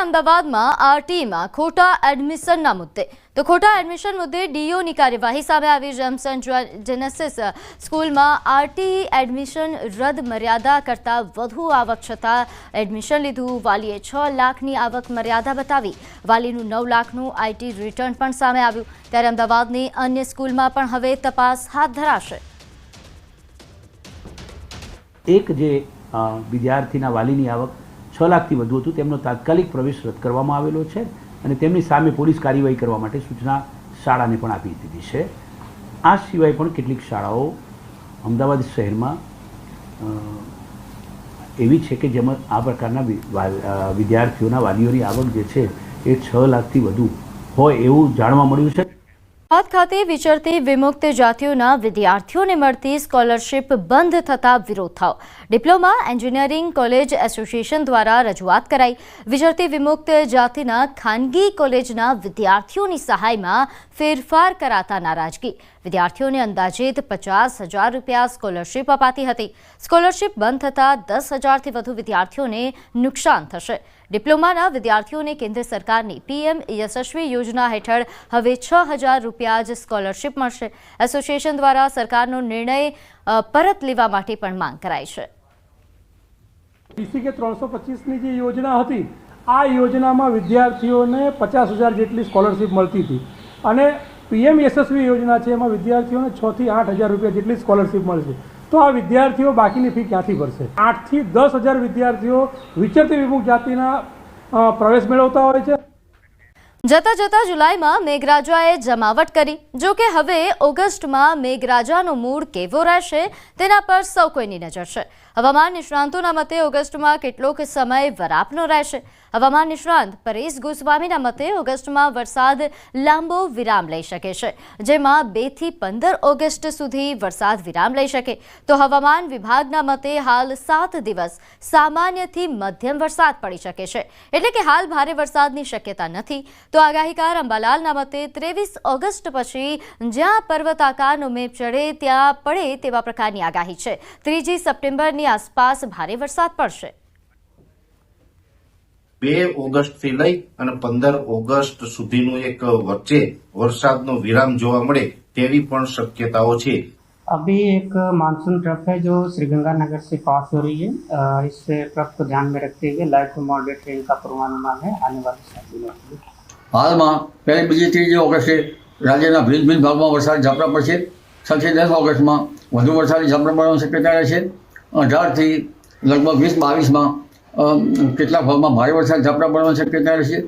અમદાવાદમાં આરટીમાં ખોટા એડમિશનના મુદ્દે ખોટા એડમિશન મુદ્દે ડીઓની કાર્યવાહી સામે આવી। જેમસન જેનેસિસ સ્કૂલમાં આરટી એડમિશન રદ મર્યાદા કરતાં વધુ આવક છતાં એડમિશન લીધું। વાલીએ 6 લાખની આવક મર્યાદા બતાવી। વાલીનું 9 લાખનું આઈટી રિટર્ન પણ સામે આવ્યું। ત્યારે અમદાવાદની અન્ય સ્કૂલમાં પણ હવે તપાસ હાથ ધરાશે। એક જે વિદ્યાર્થીના વાલીની આવક 6 લાખથી વધુ હતું તેમનો તાત્કાલિક પ્રવેશ રદ કરવામાં આવેલો છે અને તેમની સામે પોલીસ કાર્યવાહી કરવા માટે સૂચના શાળાને પણ આપી દીધી છે। આ સિવાય પણ કેટલીક શાળાઓ અમદાવાદ શહેરમાં એવી છે કે જેમાં આ પ્રકારના વિદ્યાર્થીઓના વાલીઓની આવક જે છે એ 6 લાખથી વધુ હોય એવું જાણવા મળ્યું છે। અમદાવાદ ખાતે વિચરતી વિમુક્ત જાતિઓના વિદ્યાર્થીઓને મળતી સ્કોલરશીપ બંધ થતા વિરોધ થયો। ડિપ્લોમા એન્જિનિયરિંગ કોલેજ એસોસિએશન દ્વારા રજૂઆત કરાઈ। વિચરતી વિમુક્ત જાતિના ખાનગી કોલેજના વિદ્યાર્થીઓની સહાયમાં ફેરફાર કરાતા નારાજગી। વિદ્યાર્થીઓને અંદાજિત 50,000 રૂપિયા સ્કોલરશીપ અપાતી હતી। સ્કોલરશીપ બંધ થતાં 10,000થી વધુ વિદ્યાર્થીઓને નુકસાન થશે। ડિપ્લોમાના વિદ્યાર્થીઓને કેન્દ્ર સરકારની પીએમ યશસ્વી યોજના હેઠળ હવે 6,000 રૂપિયા જ સ્કોલરશીપ મળશે। એસોસિએશન દ્વારા સરકારનો નિર્ણય પરત લેવા માટે પણ માંગ કરાઈ છે। કે 325ની જે યોજના હતી આ યોજનામાં વિદ્યાર્થીઓને 50,000 જેટલી સ્કોલરશીપ મળતી હતી અને પીએમ યશસ્વી યોજના છે એમાં વિદ્યાર્થીઓને 6 થી 8,000 રૂપિયા જેટલી સ્કોલરશીપ મળશે। તો આ વિદ્યાર્થીઓ બાકીની ફી ક્યાંથી ભરશે? 8 થી 10,000 વિદ્યાર્થીઓ વિચરતી વિમુક્ત જાતિના પ્રવેશ મેળવતા હોય છે। જતા જતા જુલાઈમાં મેઘરાજાએ જમાવટ કરી। જો કે હવે ઓગસ્ટમાં મેઘરાજાનો મૂડ કેવો રહેશે તેના પર સૌ કોઈની નજર છે। હવામાન નિષ્ણાંતોના મતે ઓગસ્ટમાં કેટલોક સમય વરાપનો રહેશે। હવામાન નિષ્ણાંત પરેશ ગોસ્વામીના મતે ઓગસ્ટમાં વરસાદ લાંબો વિરામ લઈ શકે છે, જેમાં 2 થી 15 ઓગસ્ટ સુધી વરસાદ વિરામ લઈ શકે। તો હવામાન વિભાગના મતે હાલ 7 દિવસ સામાન્યથી મધ્યમ વરસાદ પડી શકે છે, એટલે કે હાલ ભારે વરસાદની શક્યતા નથી। તો આગાહીકાર અંબાલાલના મતે 23 ઓગસ્ટ પછી જ્યાં પર્વતાકારનો મેઘ ચડે ત્યાં પડે તેવા પ્રકારની આગાહી છે। 3 સપ્ટેમ્બરની આસપાસ ભારે વરસાદ પડશે। 2 ઓગસ્ટથી લઈ અને 15 ઓગસ્ટ સુધીનું એક વચ્ચે વરસાદનો વિરામ જોવા મળે તેવી પણ શક્યતાઓ છે। अभी एक मानसून ट्रफ है जो श्रीगंगानगर से पास हो रही है। इस ट्रफ को ध्यान में रखते हुए लाइट टू मॉडरेट रेन का पूर्वानुमान है आने वाले 7 दिनों के लिए। हाल में पहली बीजी 3 ऑगस्टे राज्य भिन्न भिन्न भाग में वरसाद झापटा पड़े। 7 થી 10 ऑगस्ट में વધુ વરસાદી ઝાપટા પડવાની શક્યતા રહેશે। 18 થી લગભગ 20-22 में કેટલાક ભાગમાં ભારે વરસાદ ઝાપટા પડવાની શક્યતા રહેશે।